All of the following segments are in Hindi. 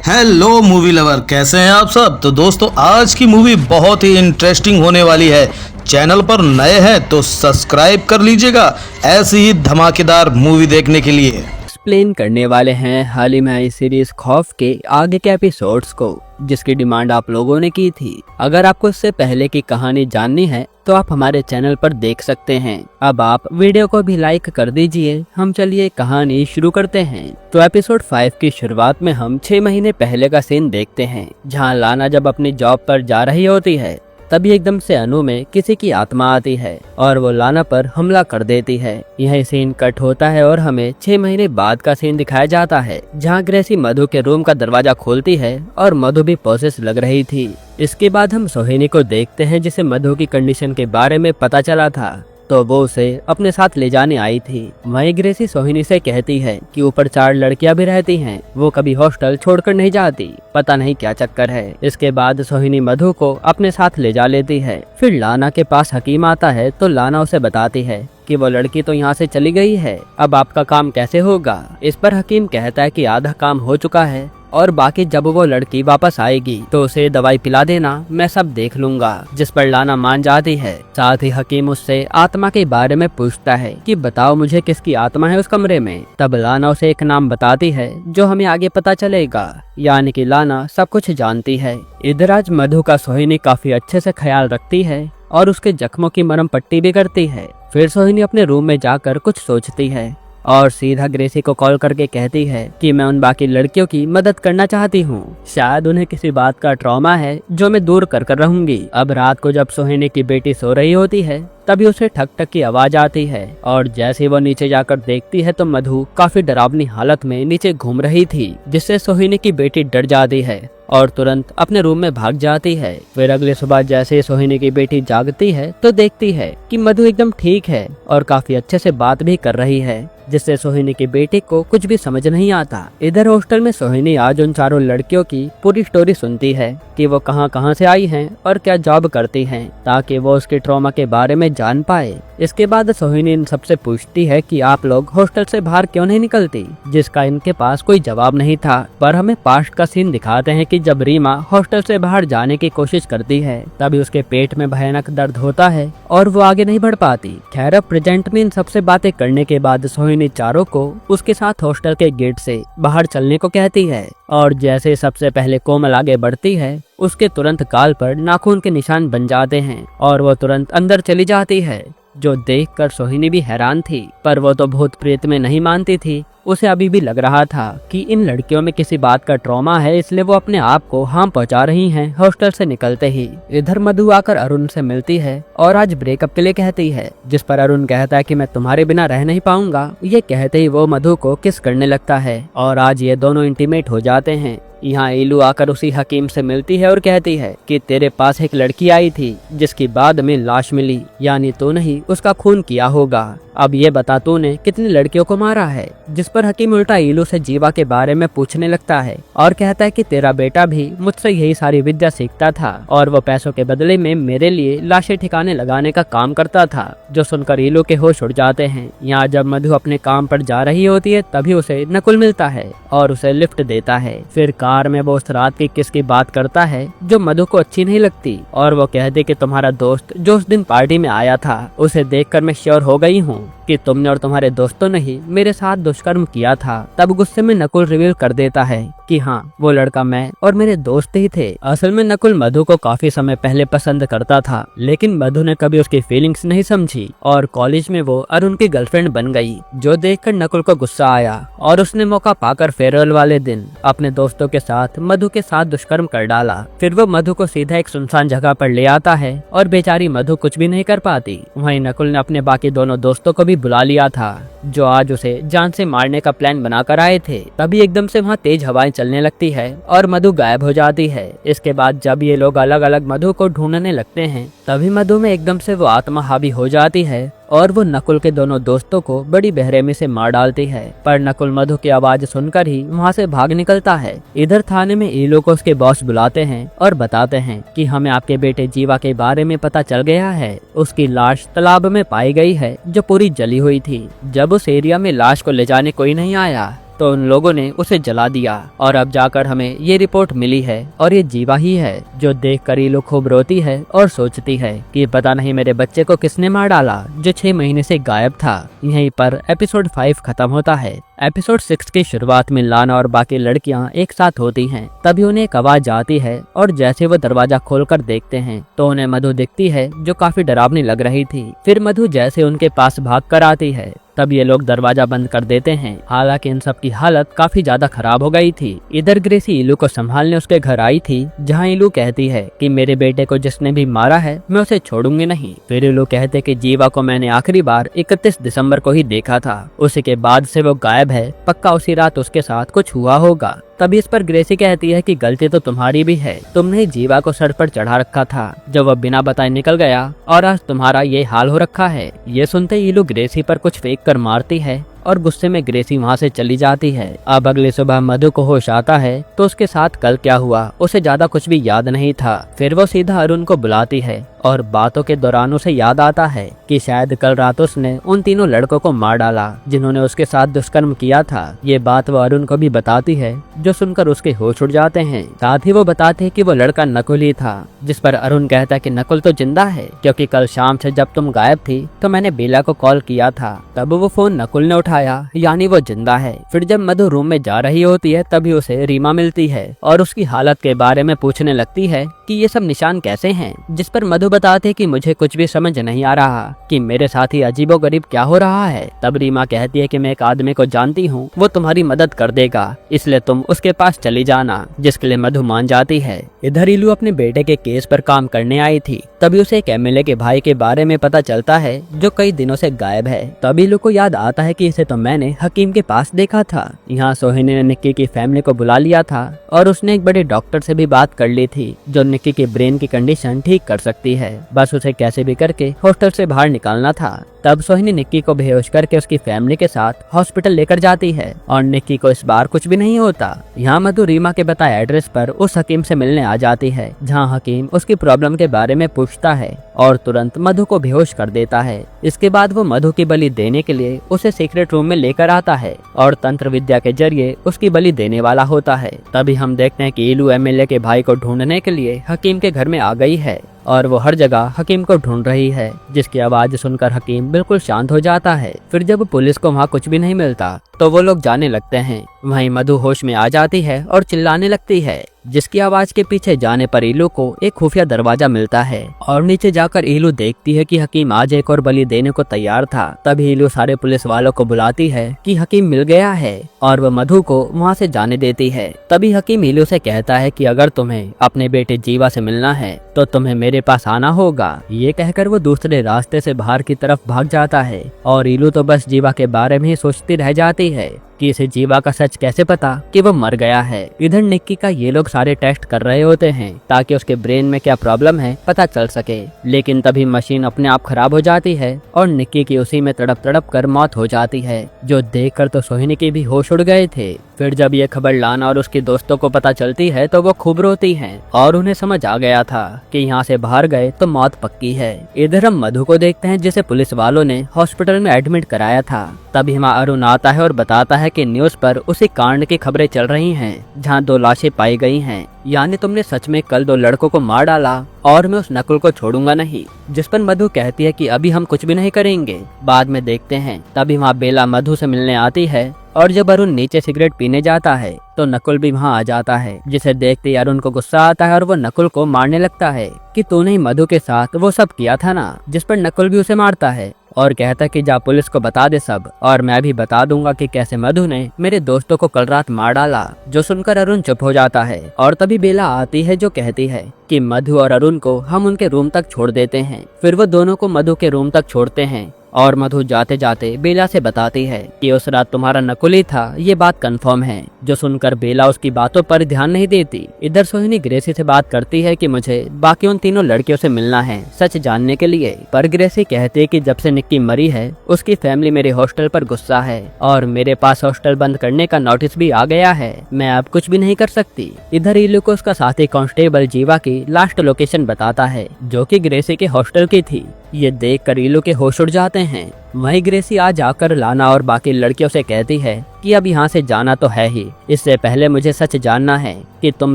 हेलो मूवी लवर, कैसे हैं आप सब। तो दोस्तों आज की मूवी बहुत ही इंटरेस्टिंग होने वाली है। चैनल पर नए हैं तो सब्सक्राइब कर लीजिएगा ऐसी ही धमाकेदार मूवी देखने के लिए। एक्सप्लेन करने वाले हैं हाल ही में आई सीरीज खौफ के आगे के एपिसोड्स को, जिसकी डिमांड आप लोगों ने की थी। अगर आपको इससे पहले की कहानी जाननी है तो आप हमारे चैनल पर देख सकते हैं। अब आप वीडियो को भी लाइक कर दीजिए। हम चलिए कहानी शुरू करते हैं। तो एपिसोड 5 की शुरुआत में हम 6 महीने पहले का सीन देखते हैं, जहां लाना जब अपनी जॉब पर जा रही होती है तभी एकदम से अनु में किसी की आत्मा आती है और वो लाना पर हमला कर देती है। यह सीन कट होता है और हमें 6 महीने बाद का सीन दिखाया जाता है, जहां ग्रेसी मधु के रूम का दरवाजा खोलती है और मधु भी पोसेस लग रही थी। इसके बाद हम सोहिनी को देखते हैं, जिसे मधु की कंडीशन के बारे में पता चला था, तो वो उसे अपने साथ ले जाने आई थी। वहीं ग्रेसी सोहिनी से कहती है कि ऊपर 4 लड़कियां भी रहती हैं, वो कभी हॉस्टल छोड़कर नहीं जाती, पता नहीं क्या चक्कर है। इसके बाद सोहिनी मधु को अपने साथ ले जा लेती है। फिर लाना के पास हकीम आता है तो लाना उसे बताती है कि वो लड़की तो यहाँ से चली गई है, अब आपका काम कैसे होगा। इस पर हकीम कहता है कि आधा काम हो चुका है और बाकी जब वो लड़की वापस आएगी तो उसे दवाई पिला देना, मैं सब देख लूंगा। जिस पर लाना मान जाती है। साथ ही हकीम उससे आत्मा के बारे में पूछता है कि बताओ मुझे किसकी आत्मा है उस कमरे में। तब लाना उसे एक नाम बताती है जो हमें आगे पता चलेगा, यानी कि लाना सब कुछ जानती है। इधर आज मधु का सोहिनी काफी अच्छे से ख्याल रखती है और उसके जख्मों की मरहम पट्टी भी करती है। फिर सोहिनी अपने रूम में जाकर कुछ सोचती है और सीधा ग्रेसी को कॉल करके कहती है कि मैं उन बाकी लड़कियों की मदद करना चाहती हूँ। शायद उन्हें किसी बात का ट्रॉमा है जो मैं दूर कर रहूंगी। अब रात को जब सोहिनी की बेटी सो रही होती है तभी उसे ठक ठक की आवाज आती है और जैसे वो नीचे जाकर देखती है तो मधु काफी डरावनी हालत में नीचे घूम रही थी, जिससे सोहिनी की बेटी डर जाती है और तुरंत अपने रूम में भाग जाती है। फिर अगले सुबह जैसे सोहिनी की बेटी जागती है तो देखती है कि मधु एकदम ठीक है और काफी अच्छे से बात भी कर रही है, जिससे सोहिनी की बेटी को कुछ भी समझ नहीं आता। इधर हॉस्टल में सोहिनी आज उन 4 लड़कियों की पूरी स्टोरी सुनती है कि वो कहां से आई हैं और क्या जॉब करती हैं, ताकि वो उसके ट्रॉमा के बारे में जान पाए। इसके बाद सोहिनी इन सबसे पूछती है कि आप लोग हॉस्टल से बाहर क्यों नहीं निकलती, जिसका इनके पास कोई जवाब नहीं था। पर हमें पास्ट का सीन दिखाते हैं कि जब रीमा हॉस्टल से बाहर जाने की कोशिश करती है तभी उसके पेट में भयानक दर्द होता है और वो आगे नहीं बढ़ पाती। खैर, प्रेजेंट में इन सबसे बातें करने के बाद सोहिनी चारों को उसके साथ हॉस्टल के गेट से बाहर चलने को कहती है और जैसे सबसे पहले कोमल आगे बढ़ती है उसके तुरंत गाल पर नाखून के निशान बन जाते हैं और वो तुरंत अंदर चली जाती है, जो देखकर सोहिनी भी हैरान थी। पर वो तो भूत प्रेत में नहीं मानती थी, उसे अभी भी लग रहा था कि इन लड़कियों में किसी बात का ट्रॉमा है, इसलिए वो अपने आप को हार्म पहुंचा रही हैं। हॉस्टल से निकलते ही इधर मधु आकर अरुण से मिलती है और आज ब्रेकअप के लिए कहती है, जिस पर अरुण कहता है कि मैं तुम्हारे बिना रह नहीं पाऊंगा। ये कहते ही वो मधु को किस करने लगता है और आज ये दोनों इंटीमेट हो जाते हैं। यहाँ इलू आकर उसी हकीम से मिलती है और कहती है कि तेरे पास एक लड़की आई थी जिसकी बाद में लाश मिली, यानी तूने ही उसका खून किया होगा। अब ये बता तूने कितनी लड़कियों को मारा है। जिस पर हकीम उल्टा इलू से जीवा के बारे में पूछने लगता है और कहता है कि तेरा बेटा भी मुझसे यही सारी विद्या सीखता था और वो पैसों के बदले में मेरे लिए लाशें ठिकाने लगाने का काम करता था। जो सुनकर इलू के होश उड़ जाते हैं। यहाँ जब मधु अपने काम पर जा रही होती है तभी उसे नकुल मिलता है और उसे लिफ्ट देता है। फिर कार में वो उस रात की किस की बात करता है जो मधु को अच्छी नहीं लगती और वो कहते कि तुम्हारा दोस्त जो उस दिन पार्टी में आया था उसे देखकर मैं श्योर हो गई हूँ कि तुमने और तुम्हारे दोस्तों ने ही मेरे साथ दुष्कर्म किया था। तब गुस्से में नकुल रिवील कर देता है कि हाँ, वो लड़का मैं और मेरे दोस्त ही थे। असल में नकुल मधु को काफी समय पहले पसंद करता था, लेकिन मधु ने कभी उसकी फीलिंग्स नहीं समझी और कॉलेज में वो अरुण की गर्लफ्रेंड बन गई, जो देखकर नकुल को गुस्सा आया और उसने मौका पाकर फेयरवेल वाले दिन अपने दोस्तों के साथ मधु के साथ दुष्कर्म कर डाला। फिर वो मधु को सीधा एक सुनसान जगह पर ले आता है और बेचारी मधु कुछ भी नहीं कर पाती। वहीं नकुल ने अपने बाकी दोनों दोस्तों को भी बुला लिया था, जो आज उसे जान से मारने का प्लान बनाकर आए थे। तभी एकदम से वहाँ तेज हवाएं चलने लगती है और मधु गायब हो जाती है। इसके बाद जब ये लोग अलग अलग मधु को ढूंढने लगते हैं तभी मधु में एकदम से वो आत्मा हावी हो जाती है और वो नकुल के दोनों दोस्तों को बड़ी बेरहमी से मार डालती है। पर नकुल मधु की आवाज सुनकर ही वहाँ से भाग निकलता है। इधर थाने में ईलो को उसके बॉस बुलाते हैं और बताते हैं कि हमें आपके बेटे जीवा के बारे में पता चल गया है। उसकी लाश तालाब में पाई गई है जो पूरी जली हुई थी। जब उस एरिया में लाश को ले जाने कोई नहीं आया तो उन लोगों ने उसे जला दिया और अब जाकर हमें ये रिपोर्ट मिली है और ये जीवा ही है, जो देखकर ईलू खूब रोती है और सोचती है कि पता नहीं मेरे बच्चे को किसने मार डाला जो 6 महीने से गायब था। यहीं पर एपिसोड 5 खत्म होता है। एपिसोड 6 की शुरुआत में लाना और बाकी लड़कियां एक साथ होती हैं। तभी उन्हें एक आवाज आती है और जैसे वो दरवाजा खोलकर देखते हैं तो उन्हें मधु दिखती है, जो काफी डरावनी लग रही थी। फिर मधु जैसे उनके पास भागकर आती है, तब ये लोग दरवाजा बंद कर देते हैं। हालांकि इन सब की हालत काफी ज्यादा खराब हो गई थी। इधर ग्रेसी ईलू को संभालने उसके घर आई थी, जहां ईलू कहती है कि मेरे बेटे को जिसने भी मारा है मैं उसे छोड़ूंगी नहीं। फिर ईलू कहते कि जीवा को मैंने आखिरी बार 31 दिसंबर को ही देखा था, उसी के बाद से वो गायब है, पक्का उसी रात उसके साथ कुछ हुआ होगा। तभी इस पर ग्रेसी कहती है कि गलती तो तुम्हारी भी है, तुमने जीवा को सर पर चढ़ा रखा था जब वह बिना बताए निकल गया और आज तुम्हारा ये हाल हो रखा है। ये सुनते ईलू ग्रेसी पर कुछ फेंक कर मारती है और गुस्से में ग्रेसी वहाँ से चली जाती है। अब अगली सुबह मधु को होश आता है तो उसके साथ कल क्या हुआ उसे ज्यादा कुछ भी याद नहीं था। फिर वो सीधा अरुण को बुलाती है और बातों के दौरान उसे याद आता है कि शायद कल रात उसने उन तीनों लड़कों को मार डाला जिन्होंने उसके साथ दुष्कर्म किया था। ये बात वो अरुण को भी बताती है, जो सुनकर उसके होश उड़ जाते हैं। साथ ही वो बताते हैं कि वो लड़का नकुल ही था, जिस पर अरुण कहता है कि नकुल तो जिंदा है, क्योंकि कल शाम से जब तुम गायब थी तो मैंने बेला को कॉल किया था, तब वो फोन नकुल ने उठाया, यानी वो जिंदा है। फिर जब मधु रूम में जा रही होती है तभी उसे रीमा मिलती है और उसकी हालत के बारे में पूछने लगती है कि ये सब निशान कैसे हैं, जिस पर मधु बताते कि मुझे कुछ भी समझ नहीं आ रहा कि मेरे साथ ही अजीबोगरीब क्या हो रहा है। तब रीमा कहती है कि मैं एक आदमी को जानती हूँ, वो तुम्हारी मदद कर देगा, इसलिए तुम उसके पास चली जाना, जिसके लिए मधु मान जाती है। इधर ईलू अपने बेटे के केस पर काम करने आई थी, तभी उसे एक एमएलए के भाई के बारे में पता चलता है जो कई दिनों से गायब है। तभी ईलू को याद आता है कि इसे तो मैंने हकीम के पास देखा था। यहाँ सोहिनी ने निक्की की फैमिली को बुला लिया था और उसने एक बड़े डॉक्टर से भी बात कर ली थी, जो निक्की के ब्रेन की कंडीशन ठीक कर सकती है, बस उसे कैसे भी करके हॉस्टल से बाहर निकालना था। तब सोहिनी निक्की को बेहोश करके उसकी फैमिली के साथ हॉस्पिटल लेकर जाती है और निक्की को इस बार कुछ भी नहीं होता। यहाँ मधु रीमा के बताए एड्रेस पर उस हकीम से मिलने आ जाती है, जहाँ हकीम उसकी प्रॉब्लम के बारे में पूछता है और तुरंत मधु को बेहोश कर देता है। इसके बाद वो मधु की बलि देने के लिए उसे सीक्रेट रूम में लेकर आता है और तंत्र विद्या के जरिए उसकी बलि देने वाला होता है। तभी हम देखते हैं कि ईलू एमएलए के भाई को ढूंढने के लिए हकीम के घर में आ गई है और वो हर जगह हकीम को ढूंढ रही है, जिसकी आवाज सुनकर हकीम बिल्कुल शांत हो जाता है। फिर जब पुलिस को वहाँ कुछ भी नहीं मिलता तो वो लोग जाने लगते हैं। वहीं मधु होश में आ जाती है और चिल्लाने लगती है, जिसकी आवाज के पीछे जाने पर ईलू को एक खुफिया दरवाजा मिलता है और नीचे जाकर ईलू देखती है कि हकीम आज एक और बलि देने को तैयार था। तभी ईलू सारे पुलिस वालों को बुलाती है कि हकीम मिल गया है और वह मधु को वहाँ से जाने देती है। तभी हकीम ईलू से कहता है कि अगर तुम्हें अपने बेटे जीवा से मिलना है तो तुम्हें मेरे पास आना होगा। ये कहकर वो दूसरे रास्ते से बाहर की तरफ भाग जाता है और ईलू तो बस जीवा के बारे में ही सोचती रह जाती है कि इसे जीवा का सच कैसे पता कि वो मर गया है। इधर निक्की का ये लोग सारे टेस्ट कर रहे होते हैं ताकि उसके ब्रेन में क्या प्रॉब्लम है पता चल सके, लेकिन तभी मशीन अपने आप खराब हो जाती है और निक्की की उसी में तड़प तड़प कर मौत हो जाती है, जो देखकर तो सोहिनी के भी होश उड़ गए थे। फिर जब ये खबर लाना और उसके दोस्तों को पता चलती है तो वो खूब रोती हैं और उन्हें समझ आ गया था कि यहाँ से बाहर गए तो मौत पक्की है। इधर हम मधु को देखते हैं, जिसे पुलिस वालों ने हॉस्पिटल में एडमिट कराया था। तभी वहाँ अरुण आता है और बताता है कि न्यूज पर उसी कांड की खबरें चल रही हैं, जहाँ 2 लाशें पाई गई हैं, यानी तुमने सच में कल 2 लड़कों को मार डाला और मैं उस नकुल को छोड़ूंगा नहीं। जिस पर मधु कहती है कि अभी हम कुछ भी नहीं करेंगे, बाद में देखते हैं। तभी वहाँ बेला मधु से मिलने आती है और जब अरुण नीचे सिगरेट पीने जाता है तो नकुल भी वहाँ आ जाता है, जिसे देखते ही अरुण को गुस्सा आता है और वो नकुल को मारने लगता है कि तूने ही मधु के साथ वो सब किया था ना। जिस पर नकुल भी उसे मारता है और कहता कि जा पुलिस को बता दे सब, और मैं भी बता दूंगा कि कैसे मधु ने मेरे दोस्तों को कल रात मार डाला। जो सुनकर अरुण चुप हो जाता है और तभी बेला आती है, जो कहती है कि मधु और अरुण को हम उनके रूम तक छोड़ देते हैं। फिर वो दोनों को मधु के रूम तक छोड़ते हैं और मधु जाते जाते बेला से बताती है कि उस रात तुम्हारा नकुल ही था, ये बात कंफर्म है। जो सुनकर बेला उसकी बातों पर ध्यान नहीं देती। इधर सोहिनी ग्रेसी से बात करती है कि मुझे बाकी उन तीनों लड़कियों से मिलना है सच जानने के लिए, पर ग्रेसी कहती है कि जब से निक्की मरी है उसकी फैमिली मेरे हॉस्टल पर गुस्सा है और मेरे पास हॉस्टल बंद करने का नोटिस भी आ गया है, मैं अब कुछ भी नहीं कर सकती। इधर ईलू को उसका साथी कांस्टेबल जीवा की लास्ट लोकेशन बताता है, जो कि ग्रेसी के हॉस्टल की थी। ये देखकर ईलू के होश उड़ जाते हैं वहीं ग्रेसी आज आकर लाना और बाकी लड़कियों से कहती है कि अब यहाँ से जाना तो है ही, इससे पहले मुझे सच जानना है कि तुम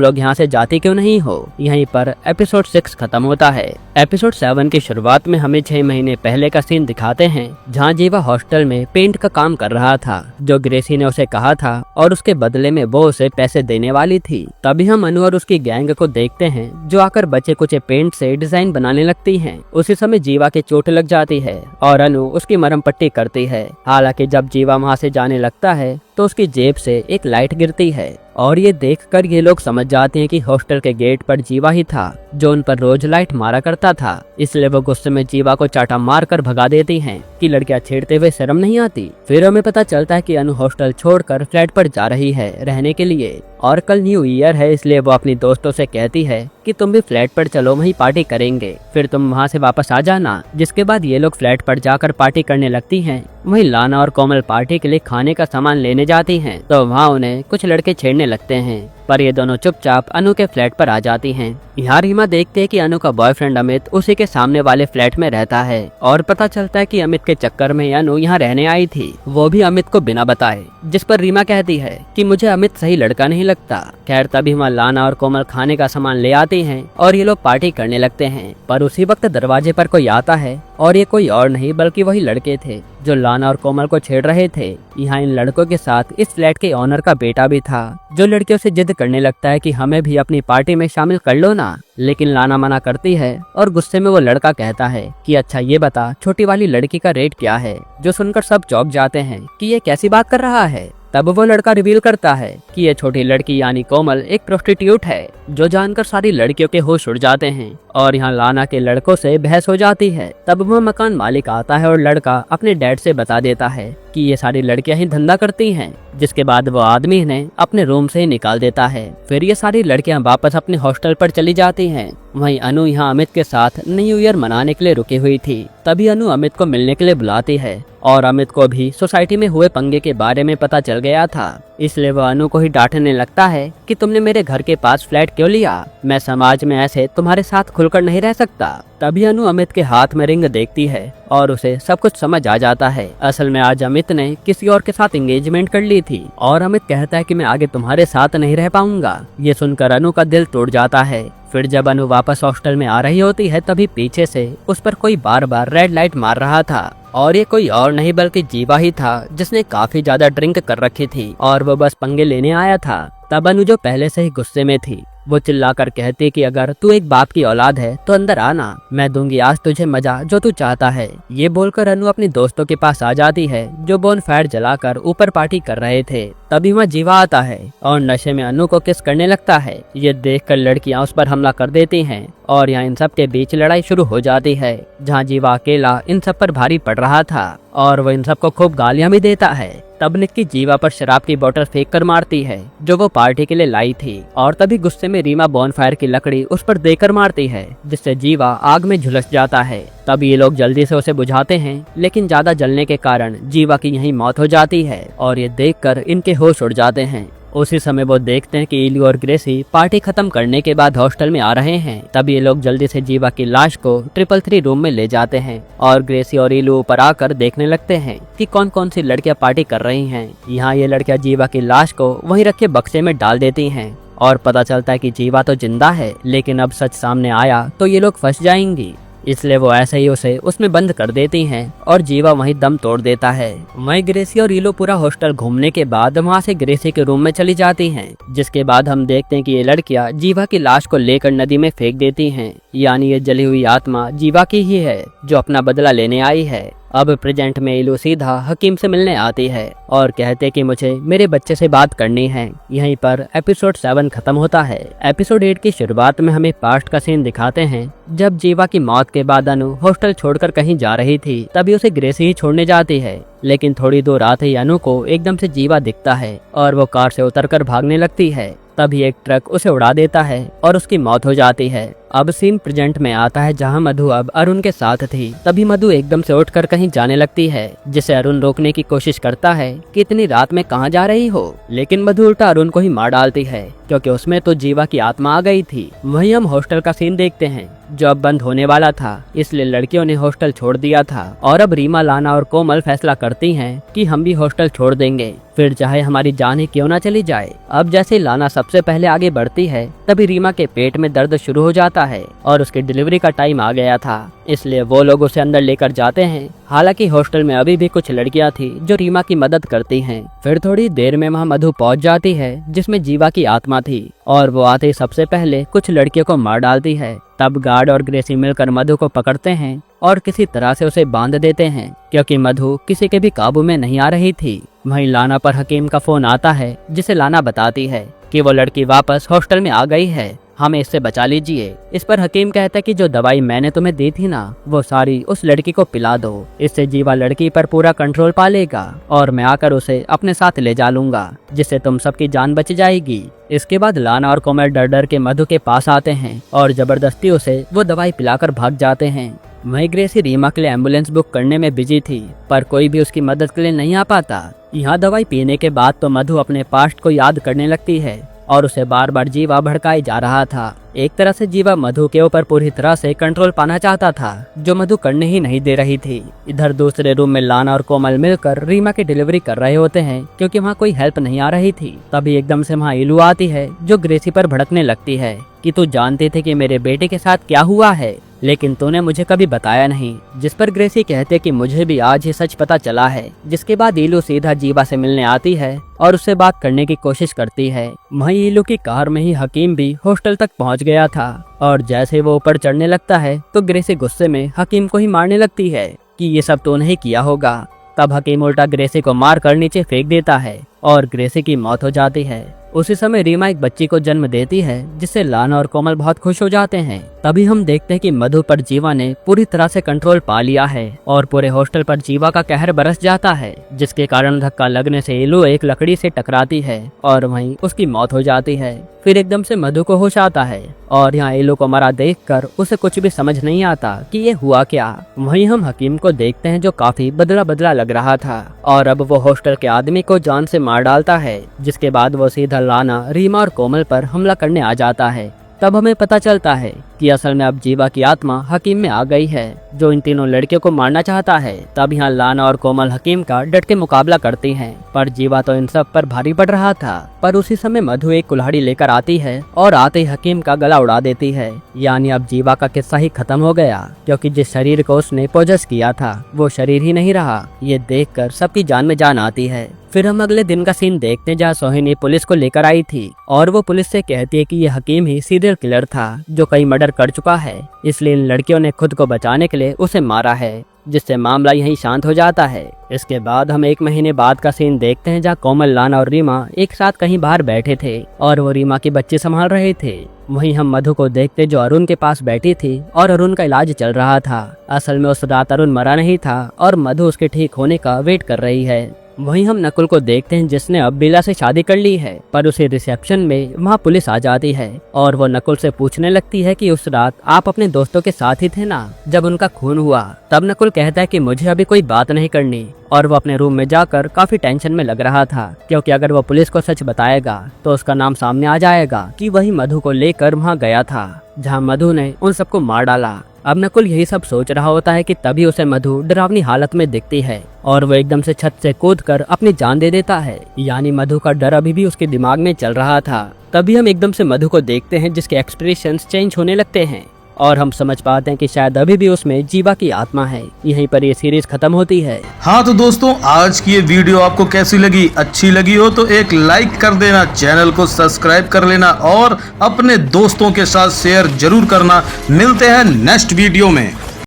लोग यहाँ से जाती क्यों नहीं हो। यहीं पर एपिसोड 6 खत्म होता है। एपिसोड 7 की शुरुआत में हमें 6 महीने पहले का सीन दिखाते हैं, जहाँ जीवा हॉस्टल में पेंट का काम कर रहा था, जो ग्रेसी ने उसे कहा था और उसके बदले में वो उसे पैसे देने वाली थी। तभी हम अनु और उसकी गैंग को देखते हैं, जो आकर बचे कुचे पेंट से डिजाइन बनाने लगती हैं। उसी समय जीवा के चोट लग जाती है और अनु उसकी मरहम पट्टी करती है। हालांकि जब जीवा वहाँ से जाने लगता है तो उसकी जेब से एक लाइट गिरती है और ये देखकर ये लोग समझ जाते हैं कि हॉस्टल के गेट पर जीवा ही था, जो उन पर रोज लाइट मारा करता था। इसलिए वो गुस्से में जीवा को चाटा मार कर भगा देती हैं कि लड़कियां छेड़ते हुए शर्म नहीं आती। फिर हमें पता चलता है कि अनु हॉस्टल छोड़कर फ्लैट पर जा रही है रहने के लिए, और कल न्यू ईयर है, इसलिए वो अपनी दोस्तों से कहती है कि तुम भी फ्लैट पर चलो, वहीं पार्टी करेंगे, फिर तुम वहाँ से वापस आ जाना। जिसके बाद ये लोग फ्लैट पर जाकर पार्टी करने लगती हैं। वहीं लाना और कोमल पार्टी के लिए खाने का सामान लेने जाती हैं, तो वहाँ उन्हें कुछ लड़के छेड़ने लगते हैं, पर ये दोनों चुपचाप अनु के फ्लैट पर आ जाती हैं। यहाँ रीमा देखते हैं कि अनु का बॉयफ्रेंड अमित उसी के सामने वाले फ्लैट में रहता है और पता चलता है कि अमित के चक्कर में अनु यहाँ रहने आई थी, वो भी अमित को बिना बताए। जिस पर रीमा कहती है कि मुझे अमित सही लड़का नहीं लगता। खैर तभी वहाँ लाना और कोमल खाने का सामान ले आती हैं और ये लोग पार्टी करने लगते हैं, पर उसी वक्त दरवाजे पर कोई आता है और ये कोई और नहीं बल्कि वही लड़के थे जो लाना और कोमल को छेड़ रहे थे। यहाँ इन लड़कों के साथ इस फ्लैट के ओनर का बेटा भी था, जो लड़कियों से जिद करने लगता है कि हमें भी अपनी पार्टी में शामिल कर लो ना। लेकिन लाना मना करती है और गुस्से में वो लड़का कहता है कि अच्छा ये बता छोटी वाली लड़की का रेट क्या है, जो सुनकर सब चौंक जाते हैं कि ये कैसी बात कर रहा है। तब वो लड़का रिवील करता है कि ये छोटी लड़की यानी कोमल एक प्रोस्टिट्यूट है, जो जानकर सारी लड़कियों के होश उड़ जाते हैं और यहाँ लाना के लड़कों से बहस हो जाती है। तब वह मकान मालिक आता है और लड़का अपने डैड से बता देता है कि ये सारी लड़कियां ही धंधा करती हैं। जिसके बाद वो आदमी इन्हें अपने रूम से ही निकाल देता है। फिर ये सारी लड़कियां वापस अपने हॉस्टल पर चली जाती हैं। वहीं अनु यहाँ अमित के साथ न्यू ईयर मनाने के लिए रुकी हुई थी। तभी अनु अमित को मिलने के लिए बुलाती है और अमित को भी सोसाइटी में हुए पंगे के बारे में पता चल गया था, इसलिए वह अनु को ही डांटने लगता है कि तुमने मेरे घर के पास फ्लैट क्यों लिया, मैं समाज में ऐसे तुम्हारे साथ खुलकर नहीं रह सकता। तभी अनु अमित के हाथ में रिंग देखती है और उसे सब कुछ समझ आ जाता है। असल में आज अमित ने किसी और के साथ एंगेजमेंट कर ली थी और अमित कहता है कि मैं आगे तुम्हारे साथ नहीं रह पाऊंगा। ये सुनकर अनु का दिल टूट जाता है। फिर जब अनु वापस हॉस्टल में आ रही होती है, तभी पीछे से उस पर कोई बार बार रेड लाइट मार रहा था और ये कोई और नहीं बल्कि जीवा ही था, जिसने काफी ज्यादा ड्रिंक कर रखी थी और वो बस पंगे लेने आया था। तब अनु जो पहले से ही गुस्से में थी, वो चिल्लाकर कहती कि अगर तू एक बाप की औलाद है तो अंदर आना, मैं दूंगी आज तुझे मजा जो तू चाहता है। ये बोलकर अनु अपनी दोस्तों के पास आ जाती है, जो बोन फायर जलाकर ऊपर पार्टी कर रहे थे। तभी वहाँ जीवा आता है और नशे में अनु को किस करने लगता है। ये देखकर लड़कियां उस पर हमला कर देती हैं और यहाँ इन सब के बीच लड़ाई शुरू हो जाती है, जहाँ जीवा अकेला इन सब पर भारी पड़ रहा था और वो इन सबको खूब गालियां भी देता है। तब निक्की जीवा पर शराब की बोतल फेंक कर मारती है, जो वो पार्टी के लिए लाई थी, और तभी गुस्से में रीमा बॉनफायर की लकड़ी उस पर देकर मारती है, जिससे जीवा आग में झुलस जाता है। तब ये लोग जल्दी से उसे बुझाते हैं, लेकिन ज्यादा जलने के कारण जीवा की यहीं मौत हो जाती है और ये देखकर इनके होश उड़ जाते हैं। उसी समय वो देखते हैं कि इलू और ग्रेसी पार्टी खत्म करने के बाद हॉस्टल में आ रहे हैं। तब ये लोग जल्दी से जीवा की लाश को 333 रूम में ले जाते हैं और ग्रेसी और इलू ऊपर आकर देखने लगते हैं कि कौन कौन सी लड़कियां पार्टी कर रही हैं। यहाँ ये लड़कियां जीवा की लाश को वहीं रखे बक्से में डाल देती हैं और पता चलता है कि जीवा तो जिंदा है, लेकिन अब सच सामने आया तो ये लोग फंस जाएंगी, इसलिए वो ऐसे ही उसे उसमें बंद कर देती हैं और जीवा वहीं दम तोड़ देता है। वहीं ग्रेसी और इलो पूरा हॉस्टल घूमने के बाद वहां से ग्रेसी के रूम में चली जाती हैं, जिसके बाद हम देखते हैं कि ये लड़कियां जीवा की लाश को लेकर नदी में फेंक देती हैं। यानी ये जली हुई आत्मा जीवा की ही है, जो अपना बदला लेने आई है। अब प्रेजेंट में इलू सीधा हकीम से मिलने आती है और कहते कि मुझे मेरे बच्चे से बात करनी है। यहीं पर एपिसोड 7 खत्म होता है। एपिसोड 8 की शुरुआत में हमें पास्ट का सीन दिखाते हैं, जब जीवा की मौत के बाद अनु हॉस्टल छोड़कर कहीं जा रही थी, तभी उसे ग्रेसी ही छोड़ने जाती है। लेकिन थोड़ी दूर आते ही अनु को एकदम से जीवा दिखता है और वो कार से उतरकर भागने लगती है। तभी एक ट्रक उसे उड़ा देता है और उसकी मौत हो जाती है। अब सीन प्रेजेंट में आता है जहाँ मधु अब अरुण के साथ थी। तभी मधु एकदम से उठकर कहीं जाने लगती है, जिसे अरुण रोकने की कोशिश करता है कि इतनी रात में कहाँ जा रही हो, लेकिन मधु उल्टा अरुण को ही मार डालती है क्योंकि उसमें तो जीवा की आत्मा आ गई थी। वहीं हम हॉस्टल का सीन देखते हैं जो अब बंद होने वाला था, इसलिए लड़कियों ने हॉस्टल छोड़ दिया था और अब रीमा, लाना और कोमल फैसला करती हैं कि हम भी हॉस्टल छोड़ देंगे, फिर चाहे हमारी जान ही क्यों ना चली जाए। अब जैसे लाना सबसे पहले आगे बढ़ती है तभी रीमा के पेट में दर्द शुरू हो जाता है और उसकी डिलीवरी का टाइम आ गया था, इसलिए वो लोग उसे अंदर लेकर जाते हैं। हालांकि हॉस्टल में अभी भी कुछ लड़कियां थी जो रीमा की मदद करती हैं। फिर थोड़ी देर में वहां मधु पहुंच जाती है जिसमें जीवा की आत्मा थी और वो आते ही सबसे पहले कुछ लड़कियों को मार डालती है। तब गार्ड और ग्रेसी मिलकर मधु को पकड़ते हैं और किसी तरह से उसे बांध देते हैं क्योंकि मधु किसी के भी काबू में नहीं आ रही थी। वहीं लाना पर हकीम का फोन आता है जिसे लाना बताती है कि वो लड़की वापस हॉस्टल में आ गई है, हमें इससे बचा लीजिए। इस पर हकीम कहता है कि जो दवाई मैंने तुम्हें दी थी ना, वो सारी उस लड़की को पिला दो, इससे जीवा लड़की पर पूरा कंट्रोल पा लेगा और मैं आकर उसे अपने साथ ले जा लूंगा, जिससे तुम सबकी जान बच जाएगी। इसके बाद लाना और कोमल डर डर के मधु के पास आते हैं और जबरदस्ती उसे वो दवाई पिलाकर भाग जाते हैं। वहीं ग्रेसी रीमा के लिए एम्बुलेंस बुक करने में बिजी थी, पर कोई भी उसकी मदद के लिए नहीं आ पाता। यहाँ दवाई पीने के बाद तो मधु अपने पास्ट को याद करने लगती है और उसे बार बार जीवा भड़काई जा रहा था। एक तरह से जीवा मधु के ऊपर पूरी तरह से कंट्रोल पाना चाहता था, जो मधु करने ही नहीं दे रही थी। इधर दूसरे रूम में लाना और कोमल मिलकर रीमा की डिलीवरी कर रहे होते हैं क्योंकि वहाँ कोई हेल्प नहीं आ रही थी। तभी एकदम से वहाँ इलू आती है जो ग्रेसी पर भड़कने लगती है कि तू जानती थी कि मेरे बेटे के साथ क्या हुआ है, लेकिन तूने मुझे कभी बताया नहीं। जिस पर ग्रेसी कहते कि मुझे भी आज ही सच पता चला है। जिसके बाद इलू सीधा जीवा से मिलने आती है और उससे बात करने की कोशिश करती है। वहीं इलू की कार में ही हकीम भी हॉस्टल तक पहुंच गया था और जैसे वो ऊपर चढ़ने लगता है तो ग्रेसी गुस्से में हकीम को ही मारने लगती है कि ये सब तूने ही किया होगा। तब हकीम उल्टा ग्रेसी को मारकर नीचे फेंक देता है और ग्रेसी की मौत हो जाती है। उसी समय रीमा एक बच्ची को जन्म देती है जिससे लाना और कोमल बहुत खुश हो जाते हैं। तभी हम देखते हैं कि मधु पर जीवा ने पूरी तरह से कंट्रोल पा लिया है और पूरे हॉस्टल पर जीवा का कहर बरस जाता है, जिसके कारण धक्का लगने से इलू एक लकड़ी से टकराती है और वहीं उसकी मौत हो जाती है। फिर एकदम से मधु को होश आता है और यहाँ इलू को मरा देखकर उसे कुछ भी समझ नहीं आता कि ये हुआ क्या। वहीं हम हकीम को देखते हैं जो काफी बदला बदला लग रहा था और अब वो हॉस्टल के आदमी को जान से मार डालता है। जिसके बाद वो सीधा लाना, रीमा और कोमल पर हमला करने आ जाता है। तब हमें पता चलता है कि असल में अब जीवा की आत्मा हकीम में आ गई है जो इन तीनों लड़कियों को मारना चाहता है। तब यहाँ लाना और कोमल हकीम का डट के मुकाबला करती हैं, पर जीवा तो इन सब पर भारी पड़ रहा था। पर उसी समय मधु एक कुल्हाड़ी लेकर आती है और आते ही हकीम का गला उड़ा देती है। यानी अब जीवा का किस्सा ही खत्म हो गया क्योंकि जिस शरीर को उसने पोजेस किया था वो शरीर ही नहीं रहा। ये देखकर सबकी जान में जान आती है। फिर हम अगले दिन का सीन देखते हैं जहाँ सोहिनी पुलिस को लेकर आई थी और वो पुलिस से कहती है कि ये हकीम ही सीरियल किलर था जो कई मर्डर कर चुका है, इसलिए इन लड़कियों ने खुद को बचाने के लिए उसे मारा है, जिससे मामला यहीं शांत हो जाता है। इसके बाद हम 1 महीने बाद का सीन देखते हैं जहाँ कोमल, लाना और रीमा एक साथ कहीं बाहर बैठे थे और वो रीमा की बच्ची संभाल रहे थे। वहीं हम मधु को देखते जो अरुण के पास बैठी थी और अरुण का इलाज चल रहा था। असल में उस रात अरुण मरा नहीं था और मधु उसके ठीक होने का वेट कर रही है। वहीं हम नकुल को देखते हैं जिसने अब बेला से शादी कर ली है, पर उसे रिसेप्शन में वहाँ पुलिस आ जाती है और वो नकुल से पूछने लगती है कि उस रात आप अपने दोस्तों के साथ ही थे ना जब उनका खून हुआ। तब नकुल कहता है कि मुझे अभी कोई बात नहीं करनी और वो अपने रूम में जाकर काफी टेंशन में लग रहा था क्योंकि अगर वो पुलिस को सच बताएगा तो उसका नाम सामने आ जाएगा कि वही मधु को लेकर वहाँ गया था जहाँ मधु ने उन सबको मार डाला। अब नकुल यही सब सोच रहा होता है कि तभी उसे मधु डरावनी हालत में दिखती है और वो एकदम से छत से कूदकर अपनी जान दे देता है। यानी मधु का डर अभी भी उसके दिमाग में चल रहा था। तभी हम एकदम से मधु को देखते हैं जिसके एक्सप्रेशंस चेंज होने लगते हैं और हम समझ पाते हैं कि शायद अभी भी उसमें जीवा की आत्मा है। यहीं पर ये सीरीज खत्म होती है। हाँ तो दोस्तों, आज की ये वीडियो आपको कैसी लगी? अच्छी लगी हो तो एक लाइक कर देना, चैनल को सब्सक्राइब कर लेना और अपने दोस्तों के साथ शेयर जरूर करना। मिलते हैं नेक्स्ट वीडियो में।